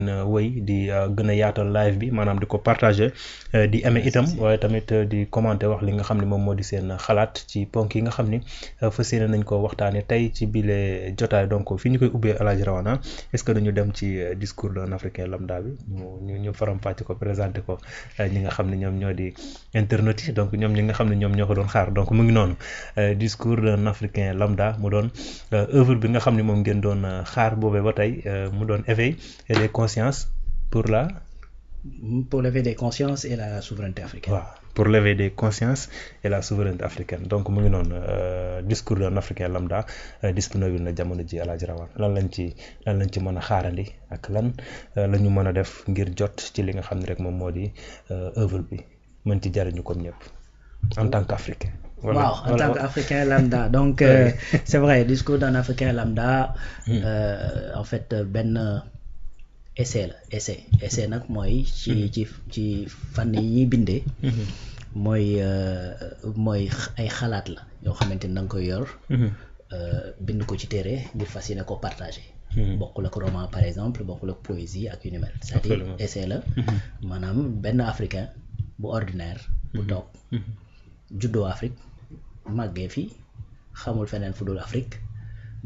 wëy di gën a yaatal live bi maanaam di ko partager di aimer itam waaye tamit di commenter wax li nga xam ne moom moo di seen xalaat ci ponk yi nga xam ni fas yéene nañ ko waxtaanee tey ci bile jotaay donc fi ñu koy ubbee El Hadj Rawane est-ce que dañu dem ci discours d'un Africain lambda bi ñu faram-fàcce ko présenter ko ñi nga xam ne ñoom ñoo di internautes yi donc ñoom ñi nga xam ne ñoom ñoo ko doon xaar donc mu ngi noonu discours d'un Africain lambda mu doon œuvre bi nga xam ne moom ngeen doon xaar boobee ba tey mu doon éveil et des consciences pour l'éveil des consciences et la souveraineté africaine. waaw pour l'éveil des consciences et la souveraineté africaine donc mu ngi noonu discours d'un Africain lambda disponible na jamono ji El Hadj Rawane lan lañ ci mën a xaarandi ak lan la ñu mën a def ngir jot ci li nga xam ne rek moom moo di œuvre bi mën ci jariñu comme ñëpp en tant qu'Africain. Voilà. Wow, en tant qu'Africain lambda donc c'est vrai discours d'un Africain lambda en fait benn essai nag mooy ci fànn yi ñuy bindee mooy ay xalaat la yoo xamante ni da nga koy yor bind ko ci téere ngir fas yéene ko partager bokkul ak roman par exemple bokkul ak poésie ak yu ni mel c'est-à-dire essai la maanaam benn africain bu ordinaire bu toog juddoo Afrique màggee fi xamul feneen fu dul Afrique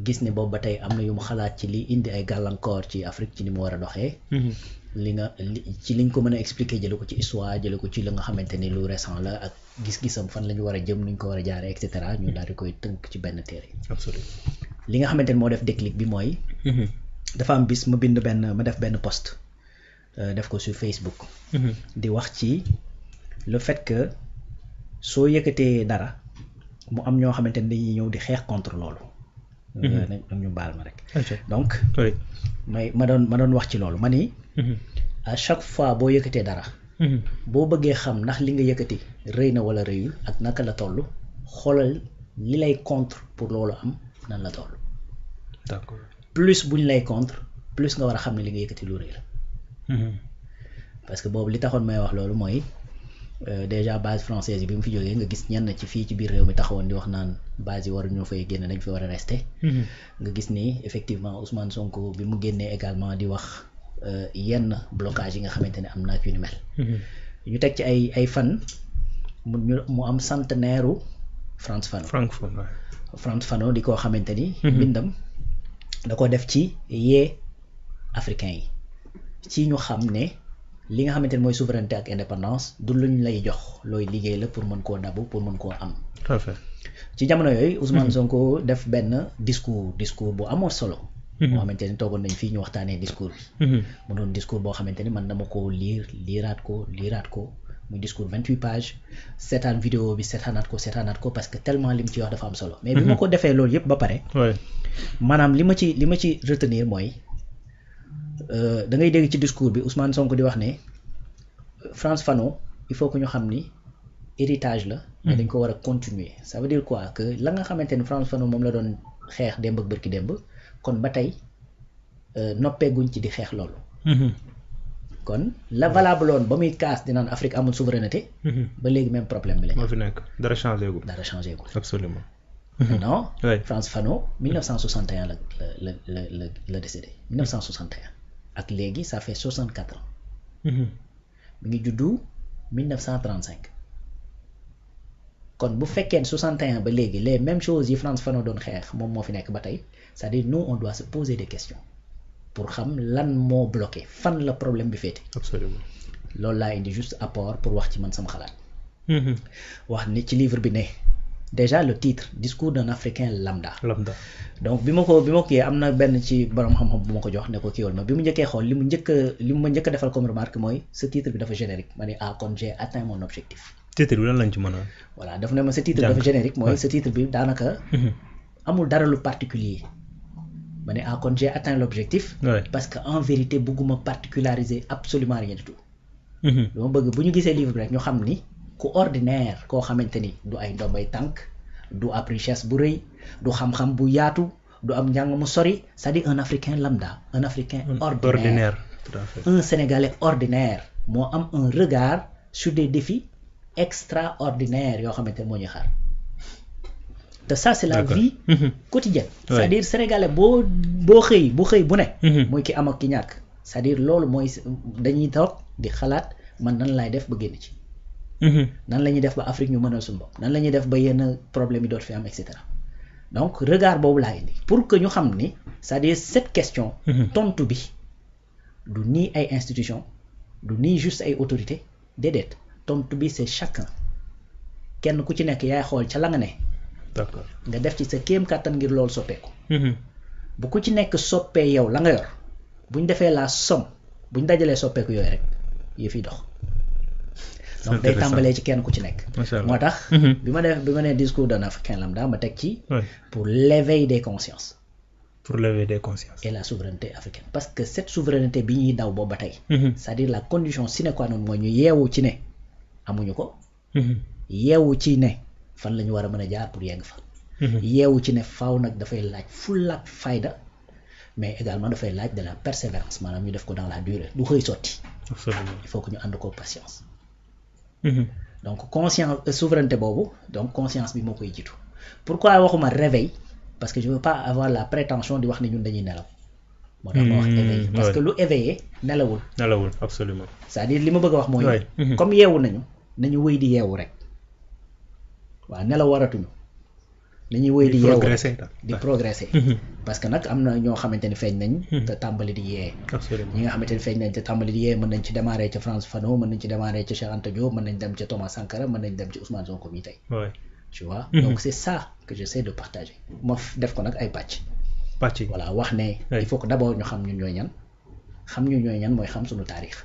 gis ne boobu ba tey am na yu mu xalaat ci li indi ay gàllankoor ci Afrique ci ni mu war a doxee ci liñ ko mën a expliquer jële ko ci histoire jële ko ci la nga xamante ni lu récent la ak gis-gisam fan la ñu war a jëm nuñ ko war a jaaree et cetera ñu daal di koy tënk ci benn téere. Absolument. li nga xamante ni moo def déclic bi mooy dafa am bis ma def benn post def ko sur Facebook di wax ci le fait que soo yëkkatee dara mu am ñoo xamante ni dañuy ñëw di xeex contre loolu ñu baal ma rek donc ma doon wax ci loolu ma ni à chaque fois boo yëkkatee dara boo bëggee xam ndax li nga yëkkati rëy na wala rëyul ak naka la toll xoolal li lay contre pour loolu am nan la toll d'accord plus buñ lay contre plus nga war a xam ne li nga yëkkati lu rëy la parce que boobu li taxoon may wax loolu mooy déjà base française yi bi mu fi jógee nga gis ñenn ci fii ci biir réew mi taxawoon di wax naan base yi waruñoo fay génn dañ fi war a rester nga gis ni effectivement Ousmane Sonko bi mu génnee également di wax yenn blocage yi nga xamante ne am na ak yu ni mel ñu teg ci ay fan mu am centenaire u Frantz Fanon di koo xamante ni bindam da ko def ci yee africain yi ci ñu xam ne li nga xamante ne mooy souveraineté ak indépendance du luñ lay jox looy liggéey la pour mën koo dabu pour mën koo am. Parfait. ci jamono yooyu Ousmane Sonko def benn discours bu amoon solo. moo xamante ni toogoon nañ fii ñu waxtaanee discours bi. mu doon discours boo xamante ni man dama ko liiraat ko muy discours 28 pages seetaan vidéo bi seetaanaat ko parce que tellement li mu ci wax dafa am solo. mais bi ma ko defee loolu yëpp ba pare. maanaam li ma ci retenir mooy. da ngay dégg ci discours bi Ousmane Sonko di wax ne Frantz Fanon il faut que ñu xam ni héritage la. mais dañ ko war a continuer ça veut dire quoi que la nga xamante ni Frantz Fanon moom la doon xeex démb ak bërki démb kon ba tey noppeeguñ ci di xeex loolu. kon la valable woon ba muy kaas di naan Afrique amul souveraineté. ba léegi même problème bi la ñu. moo fi nekk dara changé gu. absolument. non Frantz Fanon 1961 la décédé 1961 ak léegi ça fait 64 ans. mi ngi juddu 1935 kon bu fekkee ne 61 ba léegi les mêmes choses yi Frantz Fanon doon xeex moom moo fi nekk ba tey c'est-à-dire nous on doit se poser des questions pour xam lan moo bloqué fan la problème bi féete. absolument loolu laa indi juste apport pour wax ci man sama xalaat. wax ni ci livre bi ne. déjà le titre discours d'un Africain lambda. donc bi ma kii am na benn ci borom xam-xam bu ma ko jox ne ko kiiwal ma bi mu njëkkee xool li mu ma njëkk a defal comme remarque mooy ce titre bi dafa générique ma ne kon j'ai atteint mon objectif. titre bi lan lañ ci mën a. voilà daf ne ma ce titre dafa générique mooy ce titre bi daanaka. amul dara lu particulier ma ne kon j'ai atteint l'objectif. parce que en vérité bëgguma particulariser absolument rien du tout. dama bëgg bu ñu gisee livre bi rek ñu xam ni. ku ordinaire koo xamante ni du ay ndombay tànk du ab richesse bu rëy du xam-xam bu yaatu du am njàng mu sori c'est-à-dire un Africain lambda un Africain ordinaire tout à fait. un Sénégalais ordinaire moo am un regard sur des défis extraordinaires yoo xamante ni moo ñuy xaar te ça c'est la vie quotidienne c'est-à-dire Sénégalais boo xëy bu ne muy ki am ak ki ñàkk c'est-à-dire loolu mooy dañuy toog di xalaat man nan laay def ba génn ci. nan la ñuy def ba Afrique ñu mënal suñu bopp nan la ñuy def ba yenn problème yi doot fi am et cetera donc regard boobu laa indi pour que ñu xam ni c'est-à-dire cette question. tontu bi du nii ay institutions du nii juste ay autorités déedéet tontu bi c'est chacun kenn ku ci nekk yaay xool ca la nga ne. d'accord nga def ci sa kéem kàttan ngir loolu soppeeku. bu ku ci nekk soppee yow la nga yor bu ñu defee la somme bu ñu dajalee soppeeku yooyu rek yi fiy dox. donc day tàmbalee ci kenn ku ci nekk. moo tax. bi ma nee discours d'un africain lambda ma teg ci. pour l'éveil des consciences. pour l'éveil des consciences. et la souveraineté africaine parce que cette souveraineté bi ñuy daw boobu ba tey. c'est-à-dire la condition sine qua non mooy ñu yeewu ci ne amuñu ko. yeewu ci ne fan la ñu war a mën a jaar pour yegg fa. yeewu ci ne faaw nag dafay laaj fulla ak fayda mais également dafay laaj de la persévérance maanaam ñu def ko dans la durée du xëy sotti. absolument il faut que ñu ànd ko patience. donc conscience souveraineté boobu donc conscience bi moo koy jiitu pourquoi waxuma réveil parce que je veux pas avoir la prétention di wax ne ñun dañuy nelaw. moo tax ma wax éveil parce que lu éveillé nelawul. absolument. c'est-à-dire li ma bëgg a wax mooy. comme yeewu nañu wëy di yeewu rek waaw nelaw waratuñu. dañuy wëy di yeewu di progresser. parce que nag am na ñoo xamante ni feeñ nañ. te tàmbali di yee. ñi nga xamante ni feeñ nañ te tàmbali di yee mën nañ ci démarrer ca Frantz Fanon mën nañ ci démarrer ca Cheikh Anta Diop mën nañ dem ca Thomas Sankara mën nañ dem ci Ousmane Sonko mi tey. tu vois donc c'est ça que j'essaie de partager ma def ko nag ay pàcc. voilà wax ne il faut que d'abord ñu xam ñun ñooy ñan xam ñun ñooy ñan mooy xam suñu taarix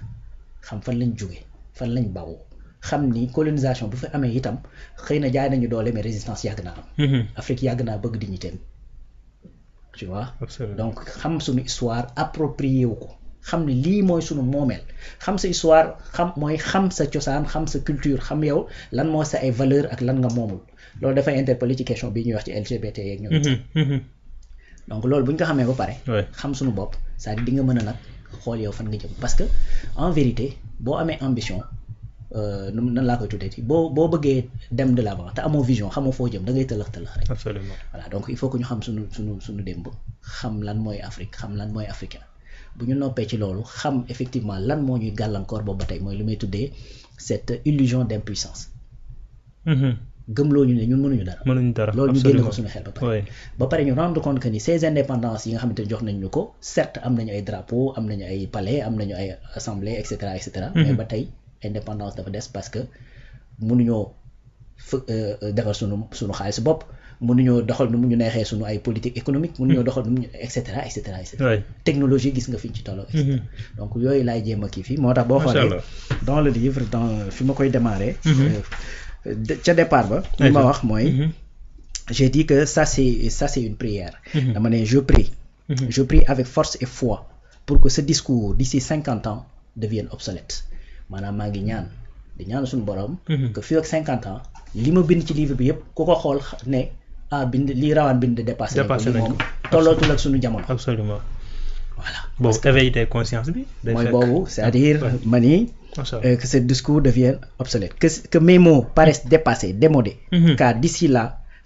xam fan lañ jóge fan lañ bawoo xam ni colonisation bu fi amee itam xëy na jaay nañu doole mais résistance yàgg naa am. Afrique yàgg naa bëgg dignité tu vois. donc xam suñu histoire approprié wu ko xam ne lii mooy suñu moomeel xam sa histoire mooy xam sa cosaan xam sa culture xam yow lan moo sa ay valeur ak lan nga moomul loolu dafay interpeller ci question bii ñuy wax ci LGBT yeeg ñoom. donc loolu bu ñu ko xamee ba pare. xam suñu bopp c'est-à-dire di nga mën a nag xool yow fan nga jëm parce que en vérité boo amee ambition. nan laa koy tuddee ci boo bëggee dem de l'avant te amoo vision xamoo foo jëm da ngay tëlëx rek. absolument voilà donc il faut que ñu xam suñu démb xam lan mooy Afrique xam lan mooy africain bu ñu noppee ci loolu xam effectivement lan moo ñuy gàllankoor boobu ba tey mooy li may tuddee cette illusion d'impuissance. gëmloo ñu ne ñun mënuñu dara. loolu ñu génn ko suñu xel ba pare ñu rendre compte que ni ces indépendances yi nga xamante ne jox nañ ñu ko certes am nañu ay drapeaux am nañu ay palais am nañu ay assemblées et cetera. mais ba tey. indépendance dafa des parce que mënuñoo defar suñu xaalis bopp mënuñoo doxal nu mu ñu neexee suñu ay politique économique mënuñoo doxal nu mu ñu et cetera. technologie gis nga fi ñu ci tolloo. donc yooyu laay jéem a kii fii moo tax boo xoolee dans le livre fi ma koy démarrer. ca départ ba. li ma wax mooy. j'ai dit que ça c'est une prière. dama ne je prie avec force et foi pour que ce discours d'ici 50 ans devienne obsolète. maanaam maa ngi ñaan suñu borom. que fii ak 50 ans li ma bind ci livre bi yëpp ku ko xool ne bind lii rawaan bind dépassé nañ ko tollootul ak suñu jamono. absolument voilà boobu éveil des consciences bi. mooy boobu c'est-à-dire ma ni que ce discours devienne obsolète que mes mots paraissent dépassés démodés. car d'ici là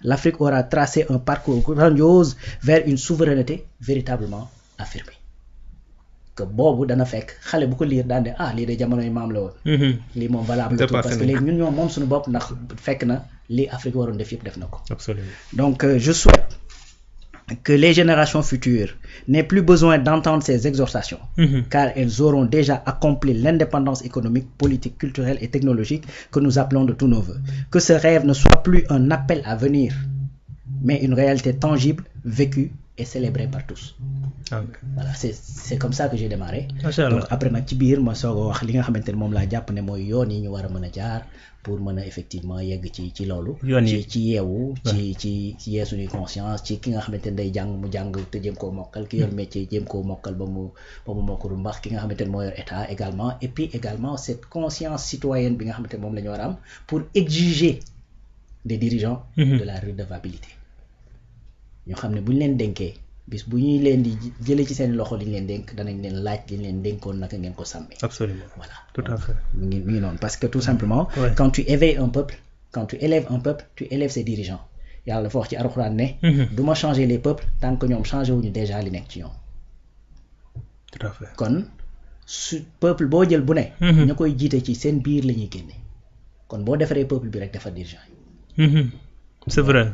l'Afrique aura tracé un parcours grandiose vers une souveraineté véritablement affirmée. que boobu dana fekk xale bu ko liir daan de lii de jamonoy maam la woon. lii moom valable tout parce que léegi ñun ñoo moom suñu bopp ndax fekk na lii Afrique waroon def yëpp def na ko. absolument donc je souhaite que les générations futures n'aient plus besoin d'entendre ces exhortations. car elles auront déjà accompli l'indépendance économique, politique, culturelle et technologique que nous appelons de tous nos vœux. Que ce rêve ne soit plus un appel à venir mais une réalité tangible, vécue et célébrée par tous. voilà c'est comme ça que j'ai démarré. donc après nag ci biir ma soog a wax li nga xamante ne moom laa jàpp ne mooy yoon yi ñu war a mën a jaar pour mën a effectivement yegg ci loolu. ci yeewu. ci yee suñuy conscience ci ki nga xamante ne day jàng mu jàng te jéem koo mokkal ki yor métier jéem koo mokkal ba mu mokkalu mbax ki nga xamante ne moo yor état également et puis également cette conscience citoyenne bi nga xamante ne moom la ñu war a am pour exiger des dirigeants. de la redevabilité. ñoo xam ne bu ñu leen dénkee bis bu ñuy leen di jëlee ci seen loxo li ñu leen dénk danañ leen laaj li ñu leen dénkoon naka ngeen ko sàmmee. absolument voilà tout à fait. mi ngi noonu parce que tout simplement. quand tu éveilles un peuple quand tu élèves un peuple tu élèves ses dirigeants yàlla dafa wax ci Alxuraan ne. du ma changer les peuples tant que ñoom changé wuñu déjà li nekk ci ñoom. tout à fait kon su peuple boo jël bu ne ña koy jiite ci seen biir la ñuy génne kon boo defaree peuple bi rek defar dirigeant yi c'est vrai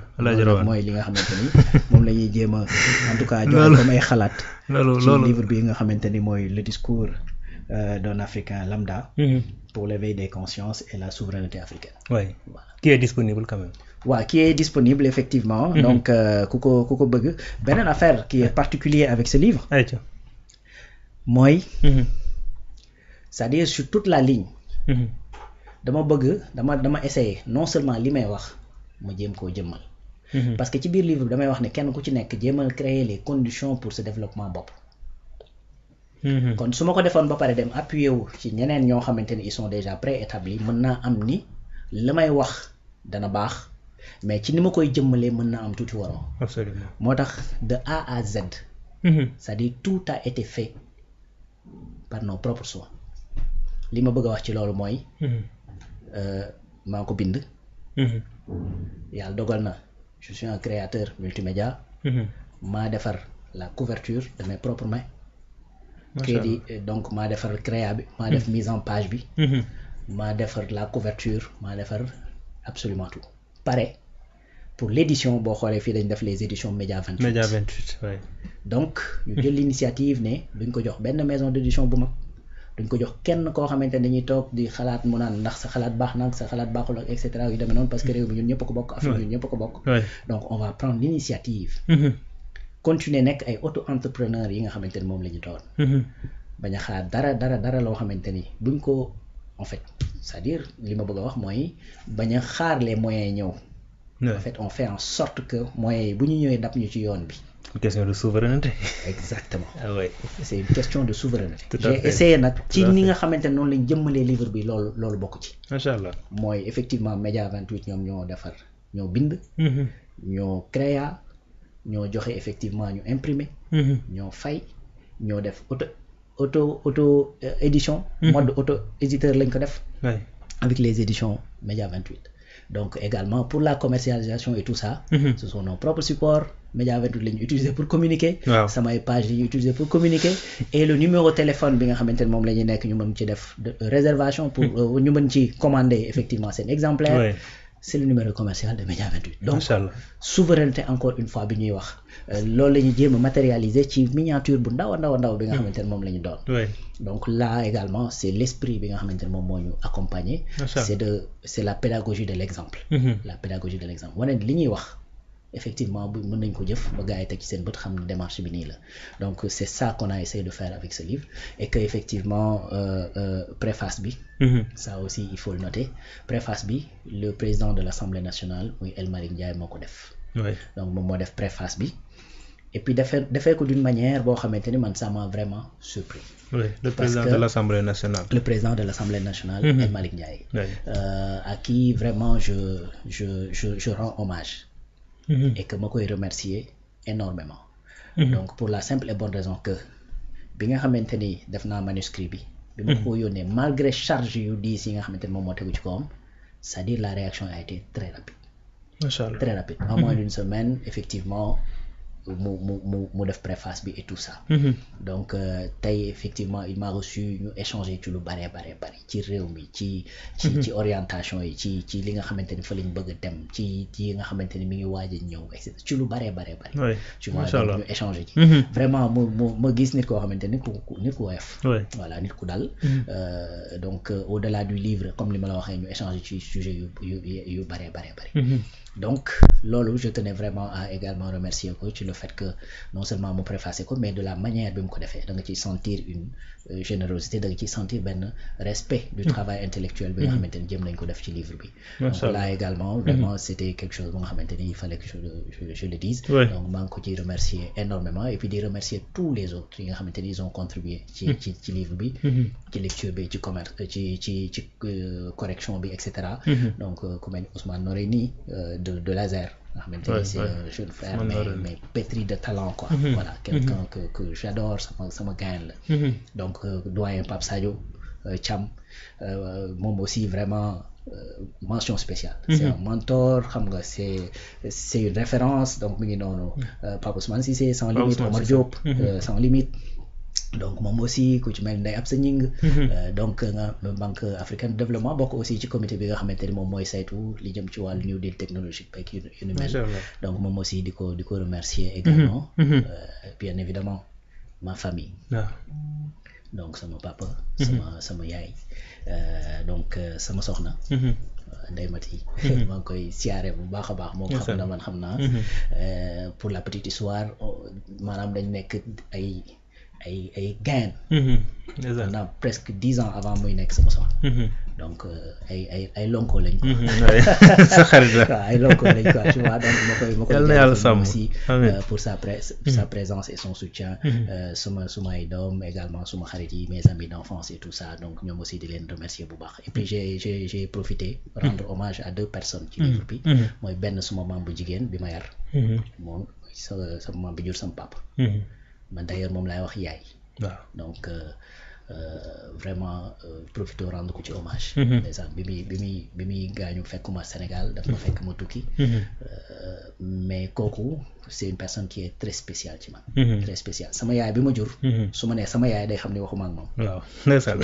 mooy li nga xamante ni moom la ñuy jéem a en tout cas joxe comme ay xalaat ci livre bi nga xamante ni mooy le discours d'un Africain lambda pour l'éveil des consciences et la souveraineté africaine. Oui, qui est disponible quand même. Ouais, qui est disponible effectivement. Donc ku ko bëgg beneen affaire qui est particulier avec ce livre mooy c'est-à-dire sur toute la ligne dama essayer non seulement li may wax ma jéem koo jëmmal parce que ci biir livre bi damay wax ne kenn ku ci nekk jéemal créer les conditions pour ce développement bopp kon su ma ko defoon ba pare dem appuyer wu ci ñeneen ñoo xamante ni ils sont déjà préétablis mën naa am ni la may wax dana baax mais ci ni ma koy jëmmalee mën naa am tuuti waroo. Absolument. moo tax de A à Z. C'est-à-dire tout a été fait par nos propres soins li ma bëgg a wax ci loolu mooy maa ko bind yàlla dogal na je suis un créateur multimédia maa defar la couverture de mes propres mains donc maa defar créa bi maa def mise en page bi maa defar la couverture maa defar absolument tout pare pour l'édition boo xoolee fii dañ def les éditions Média 28 Média 28 oui. donc ñu jël l'initiative ne duñ ko jox benn maison d'édition bu mag duñ ko jox kenn koo xamante ne dañuy toog di xalaat mu naan ndax sa xalaat baax na sa xalaat baaxul ak et cetera yu demee noonu parce que réew mi ñun ñëpp ko bokk Afrique ñun ñëpp ko bokk donc on va prendre l'initiative continuer nekk ay auto-entrepreneurs yi nga xamante ni moom la ñu doon bañ a xaar dara loo xamante ni buñ ko en fait c'est-à-dire li ma bëgg a wax mooy bañ a xaar les moyens ñëw en fait on fait en sorte que moyens yi bu ñu ñëwee dab ñu ci yoon bi une question de souveraineté. Exactement. Ah ouais. C'est une question de souveraineté. J'ai essayé nag ci ni nga xamante ne noonu lañ jëmmalee livre bi loolu bokk ci. Macha allah. mooy effectivement Média 28 ñoom ñoo defar ñoo bind. ñoo créa ñoo joxe effectivement ñu imprimer. ñoo fay ñoo def auto édition. mode auto éditeur lañ ko def. avec les éditions Média 28. Donc également pour la commercialisation et tout ça, ce sont nos propres supports. Média 28 la ñu utiliser pour communiquer. samay page yi ñu utiliser pour communiquer. Et le numéro téléphone bi nga xamante ne moom la ñuy nekk ñu mën ci def réservation pour ñu mën ci commander effectivement seen exemplaire. C'est le numéro commercial de Média 28. Donc souveraineté encore une fois bi ñuy wax loolu la ñuy jéem a matérialiser ci miniature bu ndaw bi nga xamante ne moom la ñu doon. Donc là également c'est l'esprit bi nga xamante ne moom moo ñu accompagner. C'est la pédagogie de l'exemple. La pédagogie de l'exemple wane li ñuy wax effectivement bu mën nañ ko jëf ba gars yi teg ci seen bët xam ne démarche bi nii la donc c'est ça qu'on a essayé de faire avec ce livre et que effectivement préface bi. Ça aussi il faut le noter préface bi le président de l'Assemblée nationale muy El Malick Ndiaye moo ko def. Donc moom moo def préface bi et puis defee ko d'une manière boo xamante ni man ça m'a vraiment surpris. Oui, le président de l'Assemblée nationale. Le président de l'Assemblée nationale, El Malick Ndiaye, à qui vraiment je rends hommage et que ma koy remercier énormément. Donc pour la simple et bonne raison que bi nga xamante ni def naa manuscrit bi ma ko yónnee malgré charge yu diis yi nga xamante ni moom moo tegu ci kawam c'est-à-dire la réaction a été très rapide. Machallah. Très rapide. En moins d'une semaine, effectivement, mu def préface bi et tout ça. Donc tey effectivement il m'a reçu ñu échanger ci lu bare ci réew mi ci orientation yi ci li nga xamante ni fa lañ bëgg a dem ci nga xamante ni mi ngi waaj a ñëw et cetera ci lu bare. Tu vois donc ñu échanger ci. Vraiment ma gis nit koo xamante ni nit ku woyof. Voilà nit ku dal. Donc au-delà du livre comme li ma la waxee ñu échanger ci sujet yu bare. Donc loolu je tenais vraiment à également remercier ko ci le fait que non seulement mu préfacé ko mais de la manière bi mu ko defee da nga ciy sentir une générosité da nga ciy sentir benn respect du travail intellectuel bi nga xamante ni jëm nañ ko def ci livre bi. Donc là également vraiment c'était quelque chose bu nga xamante ni il fallait que je le dise. Donc maa ngi ko ciy remercier énormément et puis di remercier tous les autres yi nga xamante ni ils ont contribué ci livre bi ci lecture bi ci commerce ci correction bi et cetera. Donc ku mel ni Ousmane Noreyni de Laser nga xamante ni c'est un jeune frère mais pétri de talent quoi. Voilà quelqu'un que j'adore sama gain la. Donc doyen Pape Sadio Thiam moom aussi vraiment mention spéciale. C'est un mentor xam nga c'est une référence donc mi ngi noonu Pape Ousmane Cissé sans limite Omar Diop sans limite donc moom aussi ku ci mel Ndeye Absa Gningue donc nga banque africaine de développement bokk aussi ci comité bi nga xamante ni moom mooy saytu li jëm ci wàllu new deal technologique beeg yu ni mel donc moom aussi di ko remercier également bien évidemment ma famille donc sama papa sama yaay donc sama soxna Ndeye Mati maa ngi koy siyaare bu baax a baax moom xam na man xam naa pour la petite histoire maanaam dañ nekk ay gain pendant presque 10 ans avant muy nekk sama soxna donc ay lonko lañ quoi sa xarit la waaw ay lonko lañ quoi tu vois donc ma koy jaajëfal aussi pour sa présence et son soutien suma ay doom également suma xarit yi mes amis d'enfance et tout ça donc ñoom aussi di leen remercier bu baax et puis j'ai profité rendre hommage à 2 personnes ci livre bi mooy benn suma maam bu jigéen bi ma yar moom sama maam bi jur sama papa man d'ailleurs moom laay wax yaay donc vraiment profité rendre ko ci hommage déjà bi muy gaañu fekkuma Sénégal daf ma fekk ma tukki mais kooku c'est une personne qui est très spéciale ci man très spéciale sama yaay bi ma jur su ma nee sama yaay day xam ne waxuma ak moom waaw ndeysaan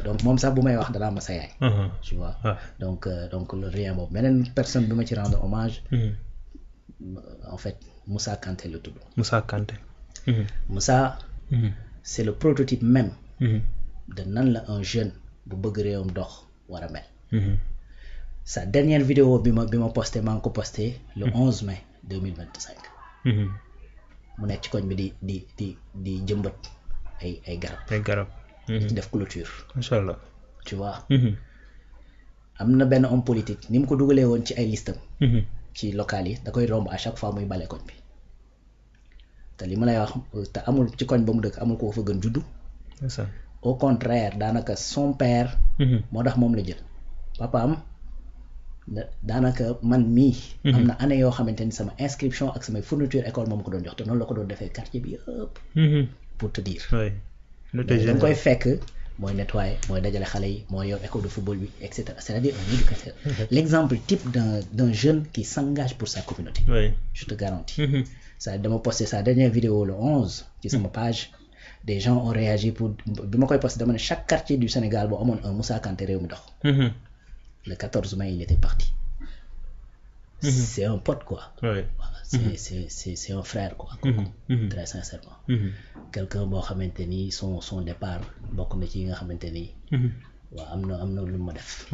donc moom sax bu may wax danaa ma sa yaay tu vois donc rien boobu beneen personne bi ma ci rendre hommage en fait Moussa Kanté la tudd. Moussa Kanté. Moussa. C'est le prototype même. de nan la un jeune bu bëgg réewam dox war a mel. Sa dernière vidéo bi ma posté maa ngi ko posté le 11 mai 2025. mu nekk ci koñ bi di jëmbat ay garab. ay garab. di def clôture. macha allah. tu vois. am na benn homme politique ni mu ko dugalee woon ci ay listam. ci local yi da koy romb à chaque fois muy bale koñ bi te li ma lay wax te amul ci koñ ba mu dëkk amul ko fa gën juddu. au contraire daanaka son père. moo tax moom la jël papaam daanaka man mii. am na année yoo xamante ni sama inscription ak samay fourniture école moom ko doon jox te noonu la ko doon defee quartier bi yëpp. pour te dire. da nga koy fekk. mooy nettoyer mooy dajale xale yi mooy yor école de football bi et cetera c'est-à-dire un éducateur. L'exemple type d'un jeune qui s'engage pour sa communauté. Je te garantis. Ça dama posté sa dernière vidéo le 11 ci sama page. Des gens ont réagi pour bi ma koy posté dama ne chaque quartier du Sénégal boo amoon un Moussa Kanté réew mi dox. Le 14 mai il était parti. C'est un pote quoi. C'est un frère quoi. Très sincèrement. Quelqu'un boo xamante ni son départ bokk na ci yi nga xamante ni. waaw am na lu ma def.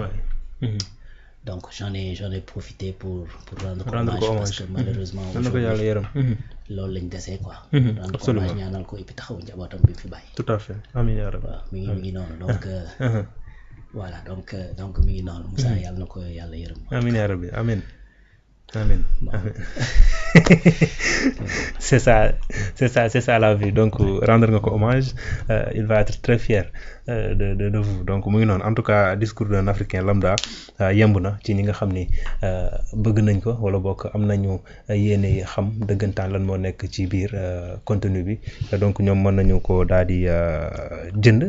Donc j'en ai profité pour rendre hommage parce que malheureusement. loolu lañ desee quoi. rendre hommage ñaanal ko et puis taxawu njabootam bi fi bàyyi. Tout à fait amiin yaa rabbi. waaw mi ngi noonu donc. voilà donc mi ngi noonu. Moussa yàlla na ko yàlla yërëm. amiin yaa rabbi amiin. Amen. C'est ça la vie. Donc rendre nga ko hommage, il va être très fier de vous. Donc mu ngi noonu en tout cas discours d'un Africain lambda yemb na ci ñi nga xam ni bëgg nañ ko wala bokk am nañu yéene xam dëggantaan lan moo nekk ci biir contenu bi donc ñoom mën nañu ko daal di jënd